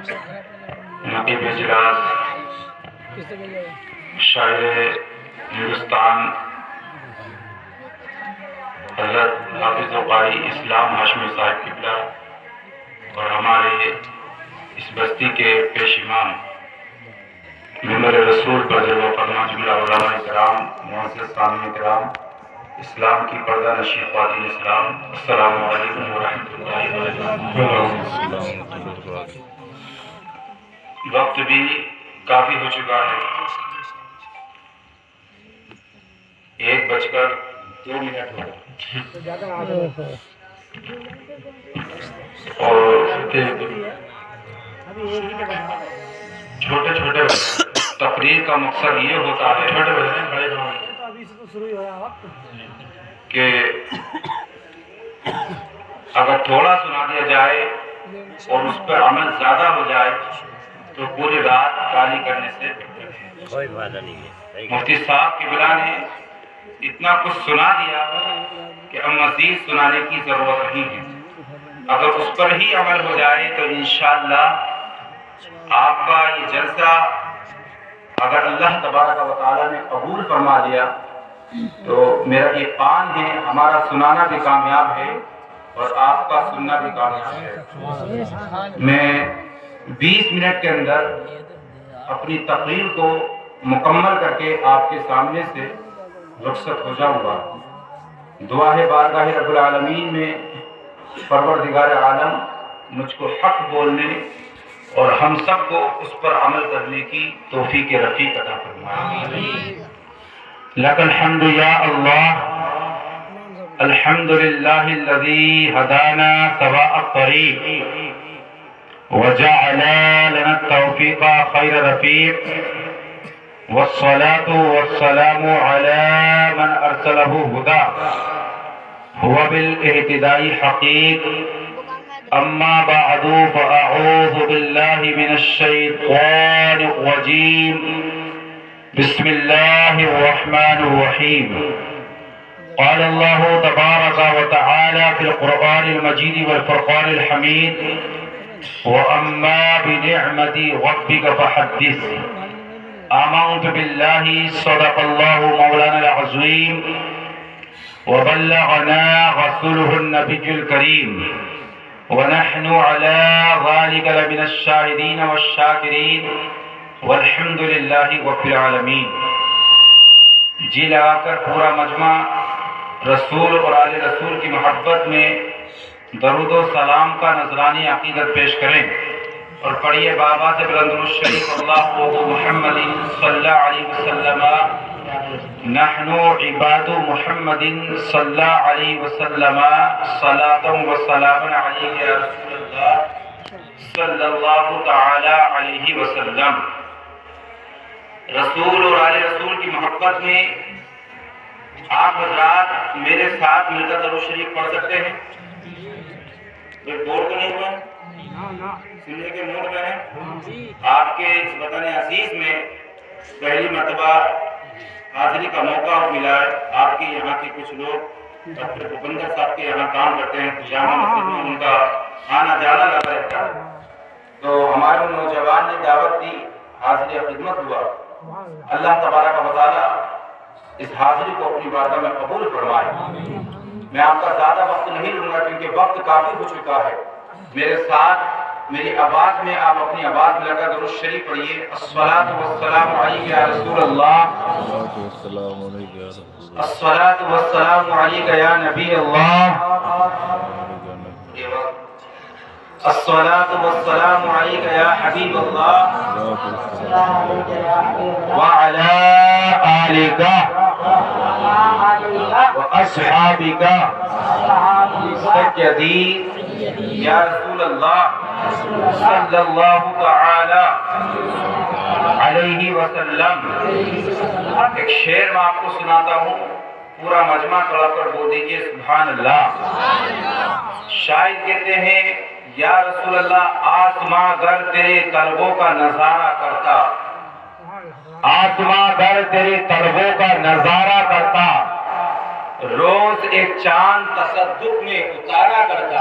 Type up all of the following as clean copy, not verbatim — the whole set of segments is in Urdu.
نقیب اجلاس شاعر ہندوستان حضرت حافظ و قاری اسلام ہاشمی صاحب قبلہ اور ہمارے اس بستی کے پیش امام ممبر رسول پر جلوہ فرما جملہ علماء کرام، معزز سامعین کرام، اسلام کی پردہ نشین خواتین اسلام، السلام علیکم ورحمۃ اللہ وبرکاتہ۔ وقت بھی کافی ہو چکا ہے، 1:02 اور چھوٹے چھوٹے تقریر کا مقصد یہ ہوتا ہے کہ اگر تھوڑا سنا دیا جائے اور اس پر عمل زیادہ ہو جائے تو پوری رات کالی کرنے سے کوئی فائدہ نہیں ہے۔ مفتی صاحب قبلہ نے اتنا کچھ سنا دیا کہ اب مزید سنانے کی ضرورت نہیں ہے۔ اگر اس پر ہی عمل ہو جائے تو انشاءاللہ آپ کا یہ جلسہ اگر اللہ تبارک و تعالیٰ نے قبول فرما لیا تو میرا یہ پان ہے، ہمارا سنانا بھی کامیاب ہے اور آپ کا سننا بھی کامیاب ہے۔ میں 20 منٹ کے اندر اپنی تقریر کو مکمل کر کے آپ کے سامنے سے رخصت ہو جاؤں گا۔ دعا ہے بارگاہ رب العالمین میں پروردگار عالم مجھ کو حق بولنے اور ہم سب کو اس پر عمل کرنے کی توفیق رفیق عطا فرمائے۔ لک الحمد یا اللہ، الحمد للہ الذی ہدانا سواء الطریق وجعل لنا التوفیق خیر رفیق، والصلاة والسلام على من ارسلہ ہدا هو بالاہتداء حقیق۔ اما بعد فاعوذ باللہ من الشیطان الرجیم، بسم اللہ الرحمن الرحیم۔ قال اللہ تبارک وتعالی فی القرآن المجید والفرقان الحمید، وَأَمَّا بِنِعْمَةِ رَبِّكَ فَحَدِّثْ۔ آمنت باللہ صدق اللہ مولانا العظیم وبلغنا رسولہ النبی الکریم، ونحن على ذلك لمن الشاہدین والشاکرین، والحمد للہ رب العالمین۔ جی لگا کر پورا مجمع رسول اور آل رسول کی محبت میں درود و سلام کا نذرانی عقیدت پیش کریں اور پڑھیے بابا سے بلند الشریف اللہ محمد صلی اللہ علیہ وسلم، نحن عباد محمد صلی اللہ علیہ وسلم، صلاۃ و سلام علیک یا رسول اللہ صلی اللہ تعالی علیہ وسلم۔ رسول اور آل رسول کی محبت میں آپ حضرات میرے ساتھ مل کر درود شریف پڑھ سکتے ہیں؟ کوئی بور تو نہیں ہوا؟ سننے کے موڈ میں ہیں؟ آپ کے اس وطن عزیز میں پہلی مرتبہ حاضری کا موقع ملا ہے۔ آپ کے یہاں کے کچھ لوگ ڈاکٹر بھوپندر صاحب کے یہاں کام کرتے ہیں، جامع مسجد میں ان کا آنا جانا لگا رہتا ہے، تو ہمارے نوجوان نے دعوت دی، حاضری خدمت ہوا۔ اللہ تبارک و تعالیٰ اس حاضری کو اپنی بارگاہ میں قبول فرمائے۔ میں آپ کا زیادہ وقت نہیں لوں گا کیونکہ وقت کافی ہو چکا ہے۔ میرے ساتھ میری آواز میں آپ اپنی آواز میں لگا درود شریف پڑھیے، الصلاۃ والسلام علیک یا رسول اللہ، الصلاۃ والسلام علیک یا نبی اللہ، الصلاۃ والسلام علیک یا حبیب اللہ، وعلی آلک واصحابک سیدی یا رسول اللہ صلی اللہ تعالی علیہ وسلم۔ ایک شعر میں آپ کو سناتا ہوں، پورا مجمع کھڑا کر بول دیجئے سبحان اللہ۔ شاعر کہتے ہیں یا رسول اللہ آسماں گر تیرے طلبوں کا نظارہ کرتا، آسماں گر تیرے طلبوں کا نظارہ کرتا، روز ایک چاند تصدق میں اتارا کرتا،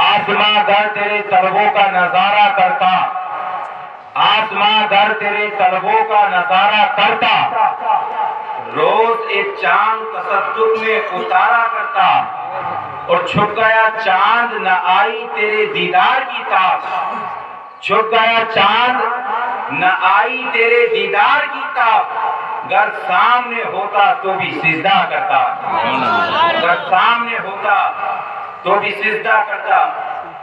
آسماں در تیرے طلبوں کا نظارہ کرتا، آسماں در تیرے طلبوں کا نظارہ کرتا، روز ایک چاند تصدق میں اتارا کرتا، اور چھپ گیا چاند نہ آئی تیرے دیدار کی تاب، چھپ گیا چاند نہ آئی تیرے دیدار کی تاب، گر سامنے ہوتا تو بھی سجدہ کرتا، گر سامنے ہوتا تو بھی سجدہ کرتا۔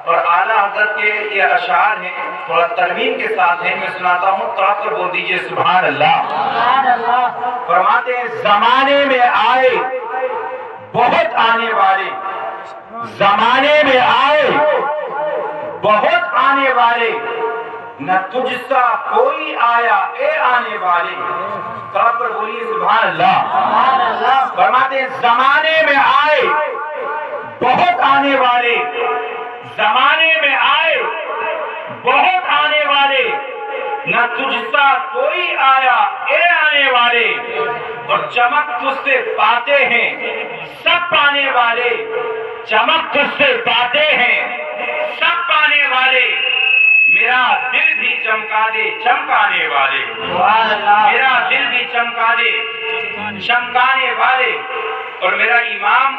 اور اعلیٰ حضرت کے یہ اشعار ہیں، تھوڑا ترمیم کے ساتھ ہیں، میں سناتا ہوں، تو آپ بول دیجئے سبحان اللہ۔ فرماتے ہیں زمانے میں آئے بہت آنے والے، زمانے میں آئے بہت آنے والے، نہ تجھ سا کوئی آیا اے آنے والے، طرف پر بولیے سبحان اللہ۔ فرماتے ہیں زمانے میں آئے بہت آنے والے، زمانے میں آئے بہت آنے والے، نہ تجھ سا کوئی آیا اے آنے والے، اور چمک تجھ سے پاتے ہیں سب پانے والے، چمک تجھ سے پاتے ہیں سب پانے والے، میرا دل بھی چمکا دے چمکانے والے، میرا دل بھی چمکا دے چمکانے والے۔ اور میرا امام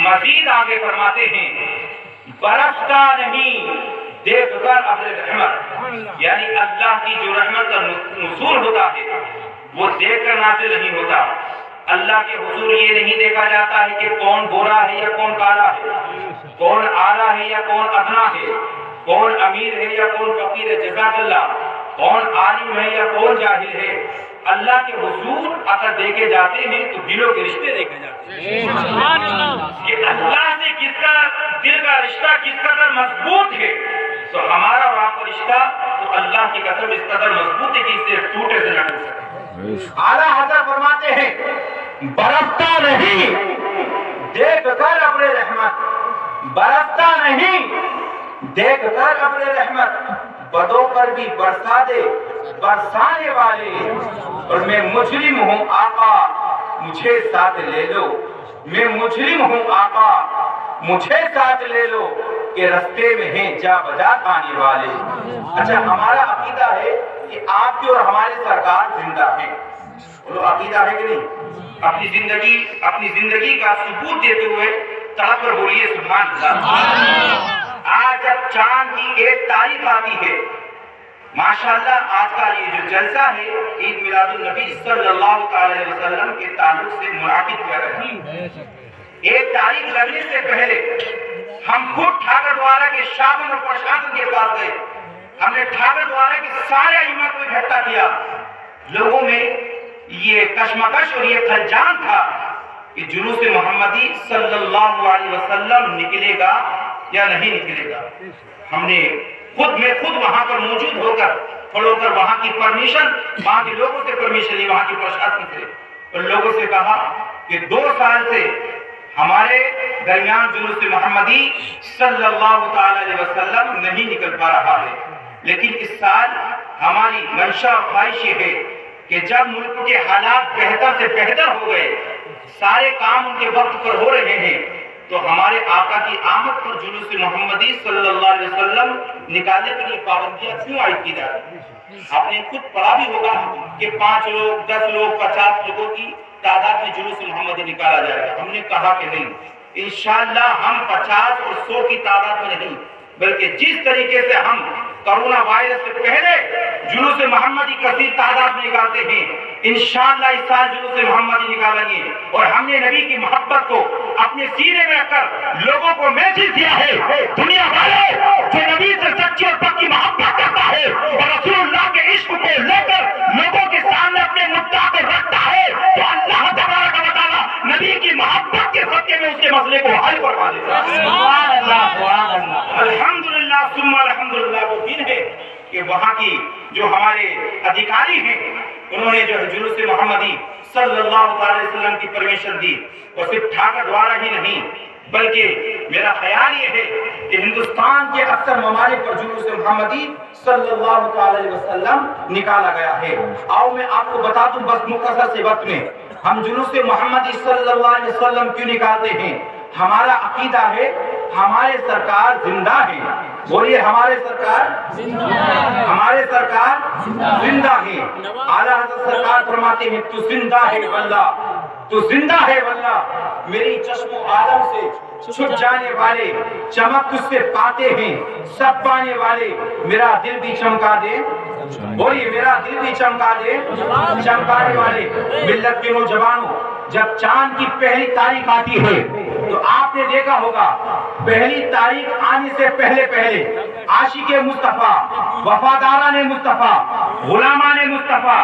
مزید آگے فرماتے ہیں برستا نہیں دیکھ کر اپنے رحمت، یعنی اللہ کی جو رحمت کا نزول ہوتا ہے وہ دیکھ کر نازل نہیں ہوتا۔ اللہ کے حضور یہ نہیں دیکھا جاتا ہے کہ کون گورا ہے یا کون کالا ہے، کون اعلیٰ ہے یا کون ادنا ہے، کون امیر ہے یا کون فقیر ہے، جزاک اللہ، کون عالم ہے یا کون جاہل ہے۔ اللہ کے حضور اگر دیکھے جاتے ہیں تو دلوں کے رشتے دیکھے جاتے ہیں کہ اللہ سے کس کا دل کا رشتہ کس قدر مضبوط ہے، تو ہمارا اور آپ کا رشتہ تو اللہ کی قسم اس قدر مضبوط ہے کہ اس سے ٹوٹے سے نہ ٹوٹ سکے۔ اعلیٰ حضرت فرماتے ہیں برستا نہیں دیکھ کر اپنے رحمت، برستا نہیں دیکھ کر اپنے رحمت، بدوں پر بھی برسا دے برسانے والے، اور میں مجرم ہوں آقا مجھے ساتھ لے لو، میں مجرم ہوں آقا مجھے ساتھ لے لو، کہ رستے میں ہیں جا بجا آنے والے۔ اچھا ہمارا عقیدہ ہے کہ آپ کی اور ہمارے سرکار زندہ ہیں، وہ عقیدہ ہے کہ نہیں؟ اپنی زندگی کا ثبوت دیتے ہوئے تڑپ کر بولیے سبحان اللہ۔ آج جب چاند کی ایک تاریخ آتی ہے، ماشاءاللہ آج کا یہ جو جلسہ ہے عید میلاد النبی صلی اللہ علیہ وسلم کے تعلق سے منعقد کیا گیا ہے۔ ایک تاریخ لگنے سے پہلے ہم خود ٹھاکر دوارہ کے شاہن اور پرشاسن کے پاس گئے، ہم نے ٹھاکر دوارہ کے سارے ائمہ کو اکٹھا کیا۔ لوگوں میں یہ کشمکش اور یہ خلجان تھا کہ جلوس محمدی صلی اللہ علیہ وسلم نکلے گا یا نہیں نکلے گا۔ ہم نے خود وہاں پر موجود ہو کر کھڑے ہو کر وہاں کی پرمیشن، وہاں کے لوگوں سے پرمیشن لی، وہاں کی پرشاسن سے، اور لوگوں سے کہا کہ 2 سال سے ہمارے درمیان جلوس محمدی صلی اللہ تعالی علیہ وسلم نہیں نکل پا رہا ہے، لیکن اس سال ہماری منشا اور خواہش یہ ہے کہ جب ملک کے حالات بہتر سے بہتر ہو گئے، سارے کام ان کے وقت پر ہو رہے ہیں، تو ہمارے آقا کی آمد پر جلوس محمدی صلی اللہ علیہ وسلم نکالنے کے لیے پابندیاں کیوں عائد کی جا رہی ہیں؟ آپ نے خود پڑھا بھی ہوگا کہ 5 لوگ 10 لوگ 50 لوگوں کی تعداد میں جلوس محمدی نکالا جائے گا۔ ہم نے کہا کہ نہیں، انشاءاللہ ہم 50 اور 100 کی تعداد میں نہیں، بلکہ جس طریقے سے ہم کرونا وائرس سے پہلے جلوس محمدی کثیر تعداد میں نکالتے ہیں، انشاءاللہ اس سال جلوس محمدی نکالیں گے۔ اور ہم نے نبی کی محبت کو اپنے سینے میں رکھ کر لوگوں کو میسج دیا ہے، دنیا والے جو نبی سے سچی اور پکی محبت کرتا ہے اور رسول اللہ کے عشق کو لے کر لوگوں کے سامنے اپنے مدعا کو رکھتا ہے، تو اللہ تبارک و تعالیٰ نبی کی محبت کے صدقے میں اس کے مسئلے کو حل کروا دیتا ہے۔ سبحان اللہ، الحمدللہ ثم الحمدللہ۔ وہ دن ہے کہ وہاں کی جو ہمارے ادھیکاری ہیں انہوں نے جو جلوس محمدی صلی اللہ علیہ وسلم کی پرمیشن دی، اور صرف ٹھاکر دوارہ ہی نہیں بلکہ میرا خیال یہ ہے کہ ہندوستان کے اکثر ممالک پر جلوس محمدی صلی اللہ علیہ وسلم نکالا گیا ہے۔ آؤ میں آپ کو بتا دوں بس مختصر سے وقت میں ہم جلوس محمدی صلی اللہ علیہ وسلم کیوں نکالتے ہیں۔ ہمارا عقیدہ ہے ہمارے سرکار زندہ ہے۔ بولیے ہمارے سرکار زندہ ہے، ہمارے سرکار زندہ ہے۔ اعلیٰ حضرت سرکار فرماتے ہیں تو زندہ ہے واللہ، تو زندہ ہے واللہ، میری چشم و عالم سے چھٹ جانے والے چمک تجھ سے پاتے ہیں سب پانے والے، میرا دل بھی چمکا دے، بولیے میرا دل بھی چمکا دے، چمکانے والے۔ ملت کے نوجوانوں، جب چاند کی پہلی تاریخ آتی ہے تو آپ نے دیکھا ہوگا پہلی تاریخ آنے سے پہلے عاشق مصطفیٰ، وفاداران مصطفیٰ، غلامان مصطفیٰ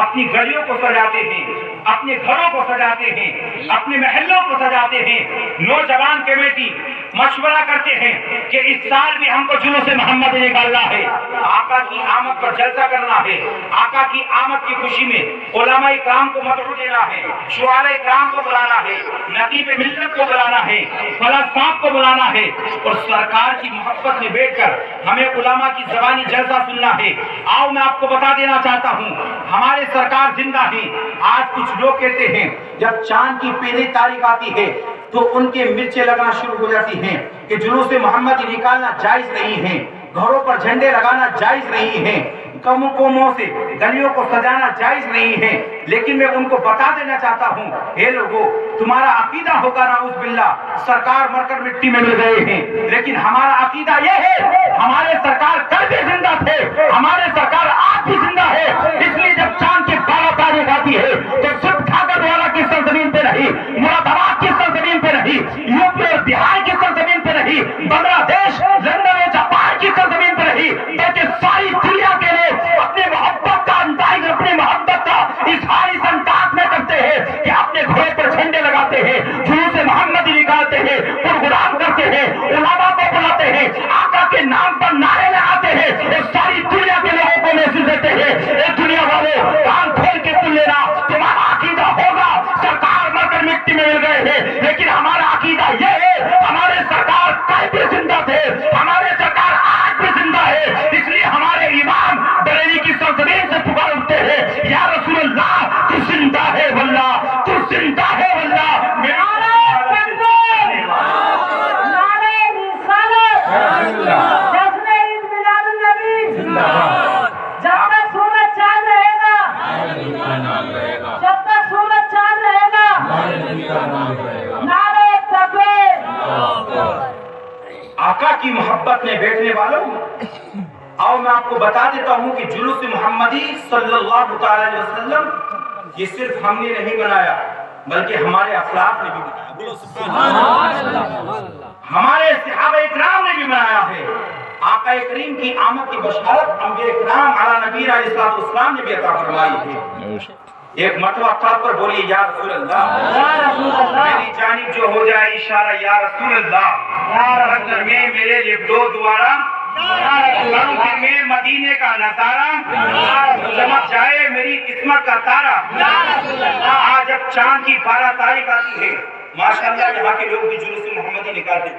اپنی گلیوں کو سجاتے ہیں، اپنے گھروں کو سجاتے ہیں، اپنے محلوں کو سجاتے ہیں۔ نوجوان کمیٹی مشورہ کرتے ہیں کہ اس سال بھی ہم کو جلوس محمد نکالنا ہے، آقا کی آمد پر جلسہ کرنا ہے، آقا کی آمد کی خوشی میں علماء کرام کو مدعو دینا ہے، شعراء کرام کو بلانا ہے، نقیب ملت کو بلانا ہے، فلاں صاحب کو بلانا ہے، اور سرکار کی محبت میں بیٹھ کر ہمیں علماء کی زبانی جلسہ سننا ہے۔ آؤ میں آپ کو بتا دینا چاہتا ہوں ہمارے سرکار زندہ ہیں۔ آج کچھ لوگ کہتے ہیں جب چاند کی پہلی تاریخ آتی ہے تو ان کے مرچیں لگنا شروع ہو جاتی ہیں کہ جلوس محمدی نکالنا جائز نہیں ہے، گھروں پر جھنڈے لگانا جائز نہیں ہے، قوموں سے گلیوں کو سجانا جائز نہیں ہے۔ لیکن میں ان کو بتا دینا چاہتا ہوں اے لوگوں، تمہارا عقیدہ ہوگا نعوذ باللہ سرکار مر کر مٹی میں مل گئے ہیں، لیکن ہمارا عقیدہ یہ ہے ہمارے سرکار کل بھی زندہ تھے، ہمارے سرکار آج بھی زندہ ہے۔ اس لیے جب چاند کی 12 تاریخ آتی ہے تو صرف ٹھاکر والا کی سرزمین پہ نہیں، مراد آباد کی سرزمین پہ نہیں، یوپی اور بہار کی سرزمین پہ نہیں، بنگلہ دیش، لندن اور جاپان کی سرزمین پہ نہیں، بلکہ ساری دنیا کے لوگ اپنے محبت کا انداز، اپنے محبت کا اظہار اس انداز میں کرتے ہیں کہ اپنے گھوڑے پر جھنڈے لگاتے ہیں، جلوس محمدی نکالتے ہیں، پروگرام کرتے ہیں، علماء کو بلاتے ہیں، آقا کے نام پر نعرے لگاتے ہیں، اس ساری دنیا کے لوگوں کو محسوس دیتے ہیں۔ اے دنیا والوں، کان کھول کے سن لینا، تمہارا عقیدہ ہوگا سرکار مر کر مٹی میں مل گئے ہیں، لیکن ہمارا عقیدہ یہ ہے ہمارے سرکار کل بھی زندہ تھے، ہمارے سرکار آج بھی زندہ ہے۔ اس لیے ہمارے امام بریلی کی سرزمین سے پکار اٹھتے ہیں یا رسول اللہ تو زندہ ہے واللہ، تو زندہ ہے واللہ۔ جب تک سورج چاند رہے گا، جب تک سورج چاند رہے گا، نعرے تکبیر۔ آقا کی محبت میں بیٹھنے والوں، آؤ میں آپ کو بتا دیتا ہوں کہ جلوس محمدی صلی اللہ علیہ وسلم یہ صرف ہم نے نہیں بنایا بلکہ ہمارے اسلاف نے بھی بنایا۔ بولو سبحان اللہ۔ ہمارے صحابہ اکرام نے بھی بنایا ہے۔ آقا کریم کی آمد کی بشارت انبیاء اکرام علی نبی علیہ السلام نے بھی عطا فرمائی ہے۔ ایک مرتبہ طلب پر بولیے یا رسول اللہ، میری جانب جو ہو جائے اشارہ یا رسول اللہ، اگر میں میرے لیے دو دوارا کروں کہ میں مدینے کا نظارہ، چمک جائے میری قسمت کا تارا۔ آج جب چاند کی 12 تاریخ آتی ہے، ماشاءاللہ یہاں کے لوگ بھی جلوس محمدی نکالتے ہیں،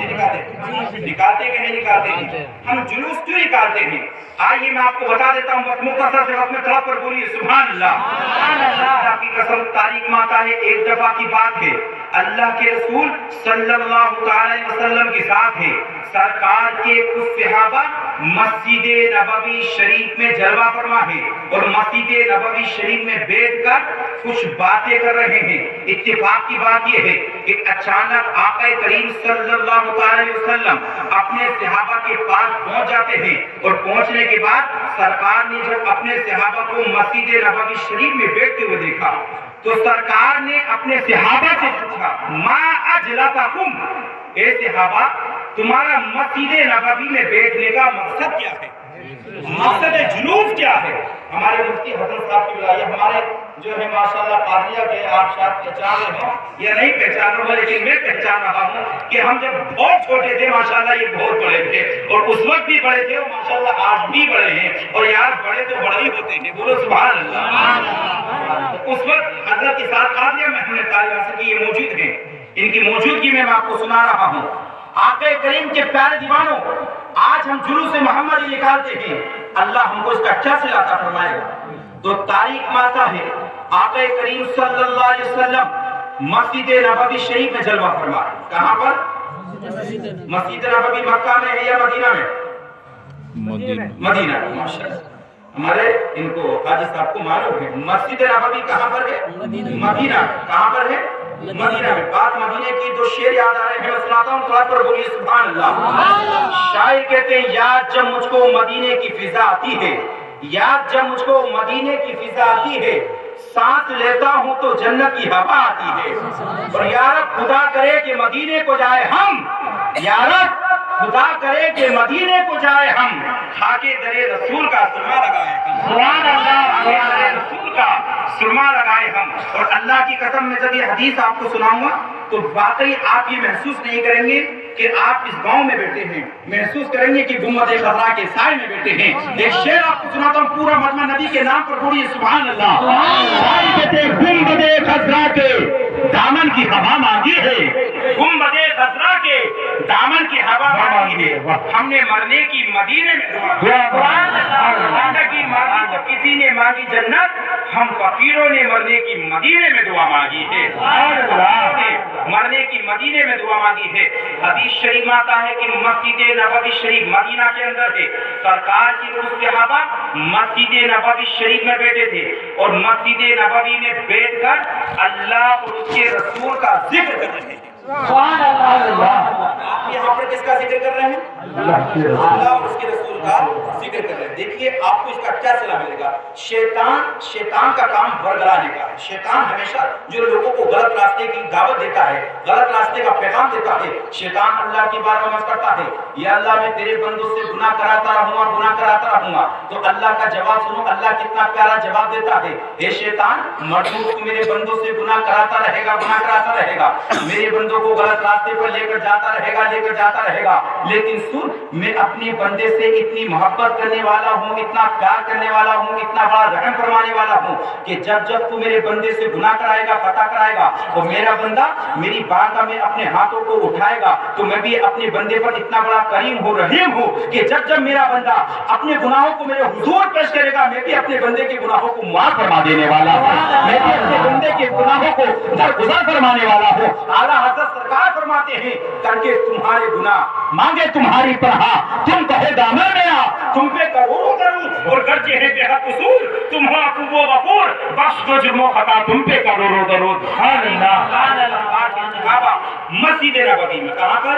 نکالتے کہ نہیں نکالتے ہیں؟ ہم جلوس کیوں نکالتے ہیں؟ آئیے میں آپ کو بتا دیتا ہوں، بس مختصر سے وقت میں طلب پر بولیے سبحان اللہ۔ اللہ کی قسم تاریخ میں آتا ہے، ایک دفعہ کی بات ہے، اللہ کے رسول صلی اللہ علیہ وسلم کے ساتھ ہے، سرکار کے کچھ صحابہ مسجد نبوی شریف میں جلوہ فرما ہے اور مسجد نبوی شریف میں بیٹھ کر کچھ باتیں کر رہے ہیں۔ اتفاق کی بات یہ ہے کہ اچانک آقا کریم صلی اللہ علیہ وسلم اپنے صحابہ کے پاس پہنچ جاتے ہیں، اور پہنچنے کے بعد سرکار نے جب اپنے صحابہ کو مسجد نبوی شریف میں بیٹھتے ہوئے دیکھا تو سرکار نے اپنے صحابہ سے پوچھا ما اجلسکم، اے صحابہ تمہارا مسجد نبوی میں بیٹھنے کا مقصد کیا ہے، مقصد جلوس کیا ہے؟ ہمارے مفتی حسن صاحب کی بلائیے، ہمارے جو ہے ماشاءاللہ قادریہ کے آپ شاید پہچان رہے ہوں یا نہیں پہچان رہا ہوں، لیکن میں پہچان رہا ہوں کہ ہم جب بہت چھوٹے تھے ماشاءاللہ یہ بہت بڑے تھے، اور اس وقت بھی بڑے تھے اور ماشاءاللہ آج بھی بڑے ہیں، اور یار بڑے تو بڑے ہی ہوتے ہیں، بولو سبحان اللہ۔ اس وقت حضرت کے ساتھ قادریہ میں ہم نے تعلیم حاصل کی، یہ موجود ہیں، ان کی موجودگی میں آپ کو سنا رہا ہوں۔ آقا کریم کے پیارے دیوانوں، آج ہم جلوس محمد نکالتے ہیں، اللہ ہم کو اس کا کیا صلہ عطا فرمائے گا؟ تو تاریخ میں آتا ہے آقا کریم صلی اللہ علیہ وسلم مسجد نبوی شریف میں جلوہ فرما۔ کہاں پر؟ مسجد نبوی مکہ میں ہے یا مدینہ میں؟ مدینہ۔ ماشاءاللہ، ہمارے ان کو حاجی صاحب کو معلوم ہے مسجد نبوی کہاں پر ہے؟ مدینہ۔ کہاں پر ہے؟ مدینہ میں۔ بات مدینہ کی دو شعر یاد آ رہے ہیں، میں سناتا ہوں، طرح پر بولیے سبحان اللہ۔ شاعر کہتے ہیں یاد جب مجھ کو مدینے کی فضا آتی ہے، یاد جب مجھ کو مدینے کی فضا آتی ہے، سانس لیتا ہوں تو جنت کی ہوا آتی ہے۔ اور یا رب خدا کرے کہ مدینے کو جائے ہم، یا رب خدا کرے کہ مدینے کو جائے ہم، خاکے درے رسول کا سرما لگائے ہم، سبحان اللہ، خاکے درے رسول کا سرما لگائے ہم۔ اور اللہ کی قسم میں جب یہ حدیث آپ کو سناؤں گا تو واقعی آپ یہ محسوس نہیں کریں گے کہ آپ اس گاؤں میں بیٹھے ہیں، محسوس کریں گے کہ گنبد خضرا کے سائے میں بیٹھے ہیں۔ ایک شعر آپ کو سناتا ہوں، پورا مجمع نبی کے نام پر پڑھیے سبحان اللہ۔ شاعر کہتے ہیں گنبد خضرا کے دامن کی ہوا مانگی ہے، گنبد خضرا کے دامن کی ہوا مانگی ہے، ہم نے مرنے کی مدینے میں زندگی مانگی تو کسی نے مانگی جنت، ہم فقیروں نے مرنے کی مدینے میں دعا مانگی ہے، مرنے کی مدینے میں دعا مانگی ہے۔ حدیث شریف میں آتا ہے کہ مسجد نبوی شریف مدینہ کے اندر ہے، سرکار کی کچھ صحابہ مسجد نبوی شریف میں بیٹھے تھے اور مسجد نبوی میں بیٹھ کر اللہ اور اس کے رسول کا ذکر کر رہے ہیں۔ سبحان اللہ۔ آپ یہاں پر کس کا ذکر کر رہے ہیں؟ اللہ اور اس کے رسول کا ذکر کر رہے ہیں۔ دیکھیے آپ کو اس کا کیا صلہ ملے گا۔ شیطان کا کام برگلانے کا ہے۔ شیطان ہمیشہ جو لوگوں کو غلط راستے کی دعوت دیتا ہے، غلط راستے کا پیغام دیتا ہے، شیطان اللہ کی بارگاہ میں کرتا ہے یا اللہ میں تیرے بندوں سے گناہ کراتا رہوں گا، گناہ کراتا رہوں گا۔ تو اللہ کا جواب سنو، اللہ کتنا پیارا جواب دیتا ہے، اے شیطان مردوں کو میرے بندوں سے گناہ کراتا رہے گا، گناہ کراتا رہے گا، میرے بندوں کو غلط راستے پر لے کر جاتا رہے گا، لے کر جاتا رہے گا، لیکن سن میں اپنے بندے سے اتنی محبت کرنے والا ہوں، اتنا پیار کرنے والا ہوں، اتنا بڑا رحم فرمانے والا ہوں کہ جب جب تو میرے بندے سے گناہ کرائے گا، خطا کرائے گا، تو میرا بندہ میری بارگاہ میں اپنے ہاتھوں کو اٹھائے گا تو میں بھی اپنے بندے پر اتنا بڑا کریم ہوں، رحیم ہوں کہ جب جب میرا بندہ اپنے گناہوں کو میرے حضور پیش کرے گا، میں بھی اپنے بندے کے گناہوں کو معاف فرما دینے والا ہوں، میں بھی اپنے بندے کے گناہوں کو درگزر فرمانے والا ہوں۔ اعلیٰ حضرت سرکار فرماتے ہیں کر کے تمہارے گناہ مانگے تمہاری پناہ، تم کہے دامن میں آ، تم پہ کروڑوں درود اور گرجے ہیں بے حد قصور، تم ہو عفو و غفور، بخش دو جرم و خطا، تم پہ کروڑوں درود۔ سبحان اللہ۔ مسجد نبوی میں کہاں پر؟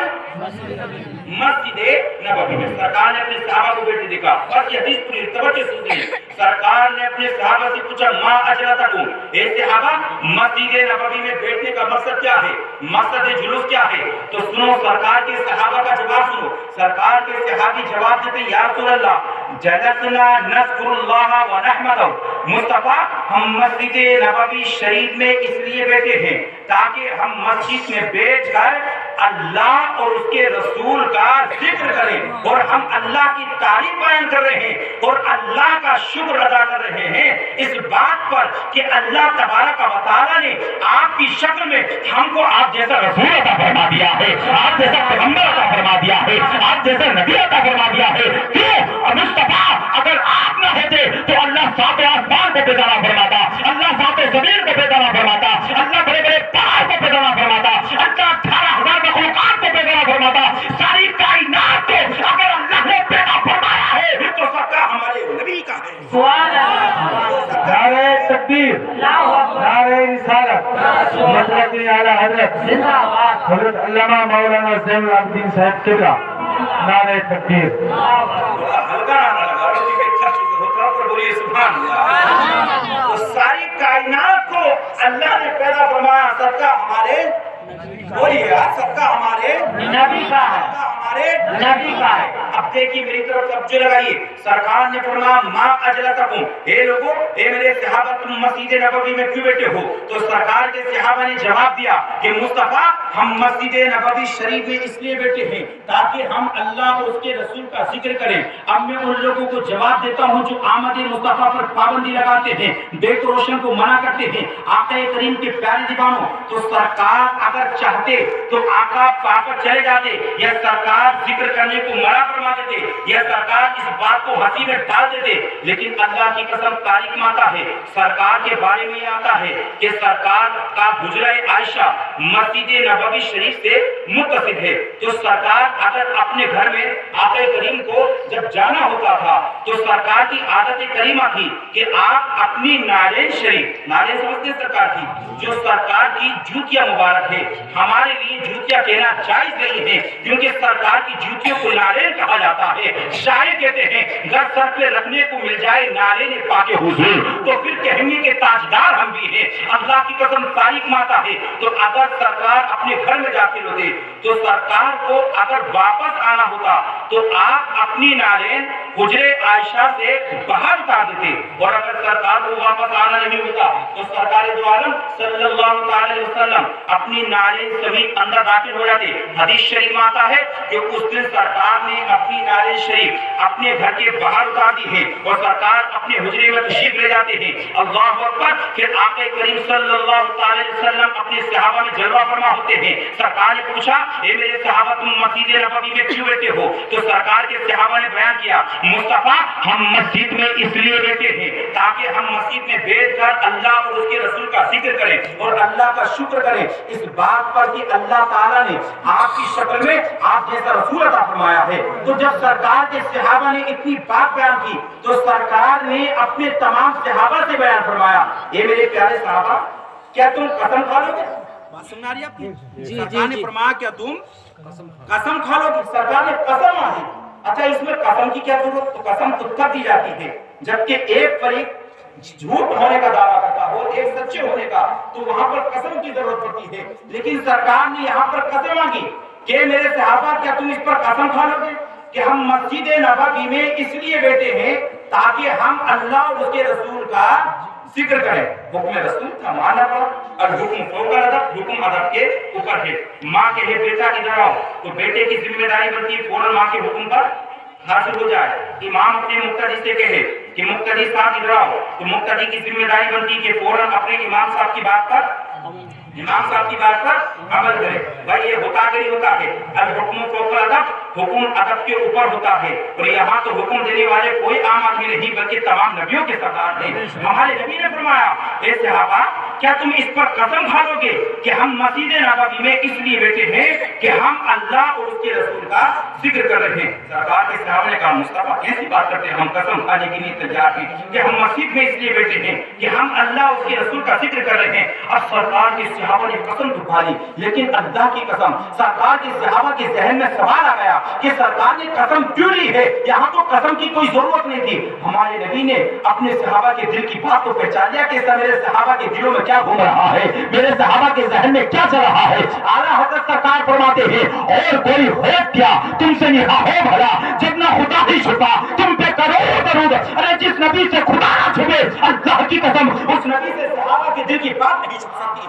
مسجد نبوی میں سرکار نے اپنے صحابہ کو بیٹھے دیکھا، بس یہ حدیث پوری توجہ سنیے۔ سرکار نے اپنے صحابہ سے پوچھا ما اجلتکم، اے صحابہ مسجد نبوی میں بیٹھنے کا مقصد کیا ہے، مقصد جلوس کیا ہے؟ تو سنو سرکار کے صحابہ کا جواب سنو۔ سرکار کے صحابی جواب دیتے ہیں یا رسول اللہ جلسنا نذکر اللہ و نحمدہ، مصطفیٰ ہم مسجد نبوی شریف میں اس لیے بیٹھے ہیں تاکہ ہم مسجد میں بیٹھ کر اللہ اور اس کے رسول کا ذکر کریں، اور ہم اللہ کی تعریف بیان کر رہے ہیں اور اللہ کا شکر ادا کر رہے ہیں اس بات پر کہ اللہ تبارک و تعالیٰ نے آپ کی شکل میں ہم کو آپ جیسا رسول عطا فرما دیا ہے، آپ جیسا پیغمبر عطا فرما دیا ہے، آپ جیسا نبی عطا فرما دیا ہے۔ کیوں مصطفیٰ اگر آپ نہ ہوتے تو اللہ سات آسمان کو پیدانا فرماتا، اللہ سات زمین کو پیدانا فرماتا، اللہ بڑے بڑے پہاڑ کو پیدانا فرماتا، اللہ 18,000 مخلوقات کو پیدانا فرماتا، ساری کائنات کو اگر اللہ نے پیدا فرمایا ہے تو سب کا ہمارے نبی کا ہے۔ سبحان اللہ۔ نعرہ تکبیر، نعرہ رسالت، مسلک اعلیٰ حضرت حضرت علامہ مولانا زین العابدین صاحب قبلہ، نعرہ تکبیر۔ ہلکا نہ لگا روٹی کے اچھا چیز ہوتا پر بولیے سبحان اللہ۔ تو ساری کائنات کو اللہ نے پیدا فرمایا، سب کا ہمارے بولیے سب کا ہمارے نبی کا ہے۔ ہمارے نبی کا ہے۔ اب دیکھیے میری طرف توجہ لگائیے، سرکار نے فرمایا ما اجلسکم، اے لوگوں، اے میرے صحابہ تم مسجد نبوی میں کیوں بیٹھے ہو؟ تو سرکار کے صحابہ نے جواب دیا کہ مصطفیٰ ہم مسجد نبوی شریف میں اس لیے بیٹھے ہیں تاکہ ہم اللہ اور اس کے رسول کا ذکر کریں۔ اب میں ان لوگوں کو جواب دیتا ہوں جو آمد مصطفیٰ پر پابندی لگاتے ہیں، بیت روشن کو منع کرتے ہیں، آقا کریم کے پیارے دیوانوں، تو سرکار اگر چاہتے تو آقا واپس چلے جاتے، یا سرکار ذکر کرنے کو منع فرما دیتے، یا سرکار اس بات کو ہنسی میں ڈال دیتے، لیکن اللہ کی قسم تاریخ میں آتا ہے، سرکار کے بارے میں یہ آتا ہے کہ سرکار کا حجرہ عائشہ مسجد نبوی شریف سے متصل ہے۔ تو سرکار اگر اپنے گھر میں آقا کریم کو جب جانا ہوتا تھا تو سرکار کی عادت کریمہ تھی کہ آپ اپنی نالین شریف، نالین سمجھتے سرکار کی، جو سرکار کی جوتیاں مبارک ہے، ہمارے لیے جوتیاں کہنا جائز نہیں ہے کیونکہ سرکار کی جوتیوں کو نالین کہا جاتا ہے۔ شاعر کہتے ہیں اگر سر پہ رکھنے کو مل جائے نالین پاک حضور تو پھر کہیں گے کہ تاجدار ہم بھی ہیں۔ اللہ کی قسم تاریخ میں آتا ہے، تو اگر سرکار اپنے گھر میں داخل ہوتے تو سرکار کو اگر واپس آنا ہوتا تو آپ اپنی نالین حجرے عائشہ سے باہر اتار دیتے، اور اگر سرکار کو واپس آنا نہیں ہوتا تو سرکار دو عالم صلی اللہ علیہ وسلم اپنی نالین سمیت اندر داخل ہو جاتے۔ حدیث شریف میں آتا ہے کہ اس دن سرکار نے اپنی نالین شریف اپنے گھر کے باہر اتار دی ہے اور سرکار اپنے حجرے میں تشریف لے جاتے ہیں۔ اللہ اکبر۔ پھر آقا کریم صلی اللہ علیہ وسلم اپنے صحابہ میں جلوہ فرما ہوتے ہیں۔ سرکار نے پوچھا اے میرے صحابہ تم مسجد نبوی میں کیوں بیٹھے ہو؟ تو سرکار کے صحابہ نے بیان کیا مصطفیٰ ہم مسجد میں اس لیے بیٹھے ہیں تاکہ ہم مسجد میں بیٹھ کر اللہ اور اس کے رسول کا ذکر کریں اور اللہ کا شکر کریں اس بات پر کہ اللہ تعالیٰ نے آپ کی شکل میں آپ جیسا رسول عطا فرمایا ہے۔ تو جب سرکار کے صحابہ نے اتنی بات بیان کی تو سرکار نے اپنے تمام صحابہ سے بیان فرمایا اے میرے پیارے صحابہ کیا تم قسم کھا لو گے؟ بات سننا رہی آپ کی؟ سرکار نے فرمایا کیا تم قسم کھا لو گے؟ سرکار نے قسم مانی۔ اچھا اس میں قسم کی کیا ضرورت؟ تو قسم تو تب دی جاتی ہے جبکہ ایک فریق جھوٹ ہونے کا دعویٰ کرتا ہو، ایک سچے ہونے کا، تو وہاں پر قسم کی ضرورت پڑتی ہے۔ لیکن سرکار نے یہاں پر قسم مانگی کہ میرے صحابہ کیا تم اس پر قسم کھا لو گے کہ ہم مسجد نبوی میں اس لیے بیٹھے ہیں تاکہ ہم اللہ اور اس کے رسول کا ذکر کریں۔ حکم رسول کا مانا پڑا اور حکم فوق الادب، حکم ادب کے اوپر ہے۔ ماں کہے بیٹا ادھر آؤ تو بیٹے کی ذمہ داری بنتی ہے فوراً ماں کے حکم پر حاصل ہو جائے۔ امام اپنے مقتدی سے کہے کہ مقتدی صاحب ادھر آؤ تو مقتدی کی ذمہ داری بنتی ہے کہ فوراً اپنے امام صاحب کی بات پر عمل کرے۔ بھائی یہ ہوتا کہ نہیں ہوتا ہے؟ الحکم فوق الادب، حکم ادب کے اوپر ہوتا ہے، اور یہاں تو حکم دینے والے کوئی عام آدمی نہیں بلکہ تمام نبیوں کے سردار ہیں۔ ہمارے نبی نے فرمایا اے صحابہ کیا تم اس پر قسم کھا لو گے کہ ہم مسجد نبوی میں اس لیے بیٹھے ہیں کہ ہم اللہ اور اس کے رسول کا ذکر کر رہے ہیں؟ سرکار کے صحابہ نے کہا مصطفیٰ کیسی بات کرتے ہیں، ہم قسم کھانے کے لیے تیار ہیں کہ ہم مسجد میں اس لیے بیٹھے ہیں کہ ہم اللہ اور اس کے رسول کا ذکر کر رہے ہیں۔ اب سرکار کے صحابہ نے قسم تو کھا لی، لیکن اللہ کی قسم سرکار کے صحابہ کے ذہن میں سوال آ گیا کہ سرکار نے قسم کیوں لی ہے؟ یہاں تو قسم کی کوئی ضرورت نہیں تھی۔ ہمارے نبی نے اپنے صحابہ کے دل کی بات کو پہچان لیا کہ میرے صحابہ کے دلوں میں کیا گھوم رہا ہے، میرے صحابہ کے ذہن میں کیا چل رہا ہے۔ اعلیٰ حضرت سرکار فرماتے ہیں اور کوئی ہو کیا تم سے نکاح ہو بھلا جتنا خدا ہی چھپا تم پہ کرو درود، ارے جس نبی سے خدا نہ چھپے اللہ کی قسم اس نبی سے صحابہ کے دل کی بات نہیں چھپ سکتی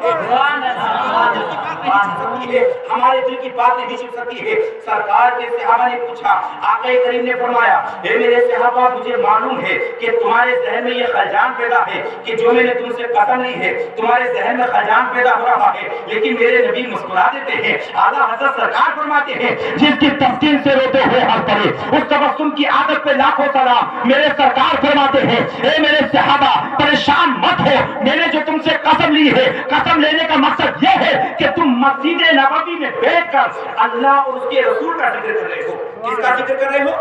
ہے، ہمارے دل کی بات نہیں چھپ سکتی ہے۔ سرکار کے صحابہ نے پوچھا، آقا کریم نے فرمایا اے میرے صحابہ مجھے معلوم ہے کہ تمہارے ذہن میں یہ خلجان پیدا ہے کہ جو میں نے تم سے قسم لی ہے تمہارے ذہن میں خلجان پیدا ہو رہا ہے، لیکن میرے نبی مسکرا دیتے ہیں۔ اعلیٰ حضرت سرکار فرماتے ہیں جس کی تسکین سے روتے ہوئے ہر پڑے اس تبسم کی عادت پہ لاکھوں سلام۔ میرے سرکار فرماتے ہیں اے میرے صحابہ پریشان مت ہو، میں نے جو تم سے قسم لی ہے قسم لینے کا مقصد یہ ہے کہ تم مسجد نبوی میں بیٹھ کر اللہ اور اس کے رسول کا ذکر کر رہے ہو۔ کس کا ذکر کر رہے ہو؟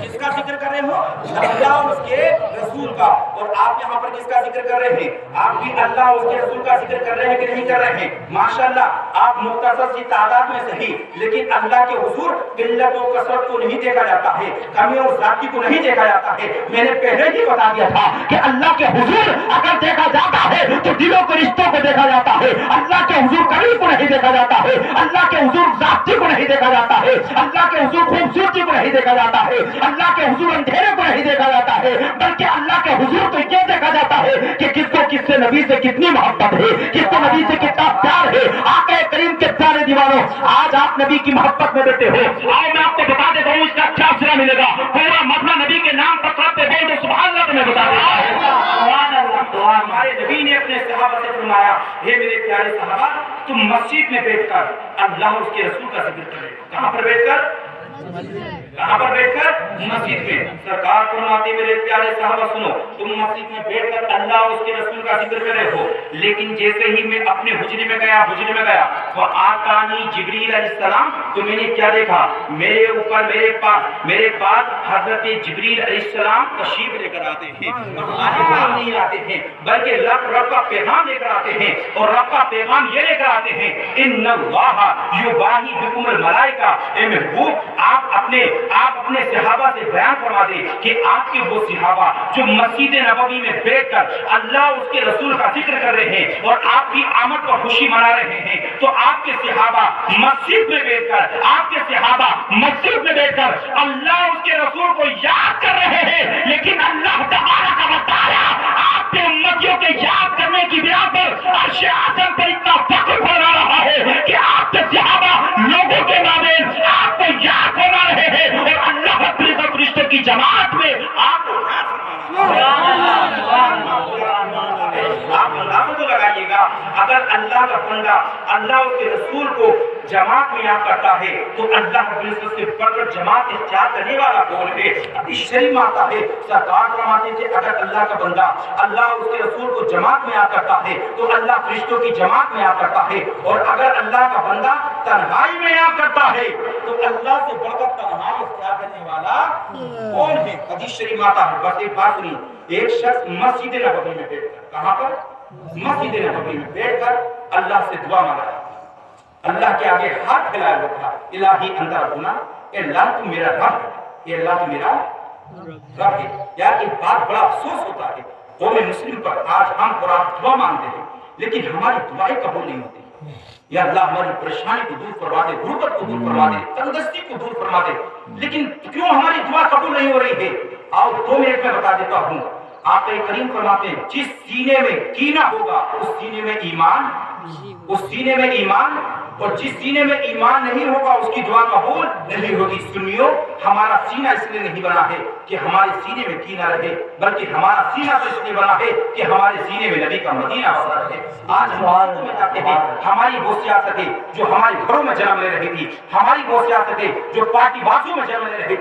کس کا ذکر کر رہے ہو؟ اللہ اور اس کے رسول کا. اور آپ یہاں پر کس کا ذکر کر رہے ہیں؟ آپ بھی اللہ اور اس کے رسول کا ذکر کر رہے ہیں کہ نہیں کر رہے ہیں؟ ماشاءاللہ آپ مختصر سی تعداد میں صحیح، لیکن اللہ کے حضور قلت و کثرت کو نہیں دیکھا جاتا ہے، کمی اور زیادتی کو نہیں دیکھا جاتا ہے. میں نے پہلے ہی بتا دیا تھا کہ اللہ کے حضور اگر دیکھا جاتا ہے تو دلوں کے رشتوں کو دیکھا جاتا ہے. اللہ کے حضور قریب کو نہیں دیکھا جاتا ہے، اللہ کے حضور ذاتی کو نہیں دیکھا جاتا ہے، اللہ کے حضور خوبصورتی کو نہیں دیکھا جاتا ہے، اللہ کے حضور اندھیرے کو نہیں دیکھا جاتا ہے، بلکہ اللہ کے حضور کو یہ دیکھا جاتا ہے کہ کس کو کس سے نبی سے کتنی محبت ہے، کس کو نبی سے کتنا پیار ہے. آقا کریم کے پیارے دیوانوں، آج آپ نبی کی محبت میں بیٹھے ہو، آؤ میں آپ کو بتا دیتا ہوں اس کا کیا سلا ملے گا. پورا مسئلہ نبی کے نام پر کرتے بول دو سبحان اللہ تمہیں بتا دیا. ہمارے نبی نے اپنے صحابہ سے فرمایا، ہے میرے پیارے صحابہ، تم مسجد میں بیٹھ کر اللہ اس کے رسول کا ذکر کرے. کہاں پر بیٹھ کر؟ کہاں پر بیٹھ کر؟ مسجد میں. سرکار فرماتے میرے پیارے صحابہ سنو، تم مسجد میں بیٹھ کر اللہ اور اس کے رسول کا ذکر کرے ہو، لیکن جیسے ہی میں اپنے حجرے میں گیا وہ آتانی جبریل علیہ السلام، تو میں نے کیا دیکھا؟ میرے اوپر میرے پاس حضرت جبریل علیہ السلام تشریف لے کر آتے ہیں. نہیں آتے ہیں بلکہ رب کا پیغام لے کر آتے ہیں. اور رب کا پیغام یہ لے کر آتے ہیں، ان اللہ یباہی بکم الملائکہ. اے محبوب، آپ اپنے صحابہ سے بیان فرما دیں کہ آپ کے وہ صحابہ جو مسجد نبوی میں بیٹھ کر اللہ اس کے رسول کا ذکر کر رہے ہیں اور آپ کی آمد پر خوشی منا رہے ہیں، تو آپ کے صحابہ مسجد میں بیٹھ کر اللہ اس کے رسول کو یاد کر رہے ہیں. لیکن اللہ تبارک و تعالی آپ کے امتیوں کے یاد کرنے کی بنا پر عرش اعظم پر اتنا فخر فرما رہا ہے کہ آپ کے صحابہ لوگوں کے مابین آپ کو یاد فرما رہے ہیں، اور اللہ اپنے فرشتوں کی جماعت میں آپ کو یاد فرما رہا ہے. آپ اندازہ تو لگائیے گا، اگر اللہ کا بندہ اللہ اس کے رسول کو جماعت میں یاد کرتا ہے تو اللہ اپنے سے بڑھ کر جماعت اختیار کرنے والا کون ہے؟ حدیث شریف میں آتا ہے، سرکار فرماتے تھے اگر اللہ کا بندہ اللہ اس کے رسول کو جماعت میں یاد کرتا ہے تو اللہ فرشتوں کی جماعت میں یاد کرتا ہے. اور اگر اللہ کا بندہ تنہائی میں یاد کرتا ہے تو اللہ سے بڑھ کر تنہائی اختیار کرنے والا کون ہے؟ حدیث شریف میں آتا ہے. بس ایک بات سنیے، ایک شخص مسجد نبوی میں بیٹھ کر، کہاں پر؟ مسجد نبوی میں بیٹھ کر اللہ سے دعا مانگ رہا، اللہ کے آگے ہاتھ پھیلائے ہوا تھا، الہی انت ربنا، اے اللہ تو میرا رب ہے، اے اللہ تو میرا رب ہے. یار ایک بات بڑا افسوس ہوتا ہے قوم مسلم پر، آج ہم اور آپ دعا مانگتے ہیں لیکن ہماری دعائیں قبول نہیں ہوتی. یا اللہ ہماری پریشانی کو دور فرما دے، غربت کو دور فرما دے، تندرستی کو دور فرما دے، لیکن کیوں ہماری دعا قبول نہیں ہو رہی ہے؟ آؤ 2 منٹ میں بتا دیتا ہوں. آقا کریم فرماتے ہیں جس سینے میں کینہ ہوگا اس سینے میں ایمان، اور جس سینے میں ایمان نہیں ہوگا اس کی دعا قبول نہیں ہوگی. سنیو، ہمارا سینہ اس لیے نہیں بنا ہے کہ ہمارے سینے میں کینہ رہے، بلکہ ہمارا سینہ تو اس لیے بنا ہے کہ ہمارے سینے میں نبی کا مدینہ بسا رہے. آج ہم میں جاتے ہیں، ہماری وہ سیاستیں جو ہمارے گھروں میں جنم لے رہی تھی، ہماری وہ سیاستیں جو پارٹی بازوں میں جنم لے رہی تھی،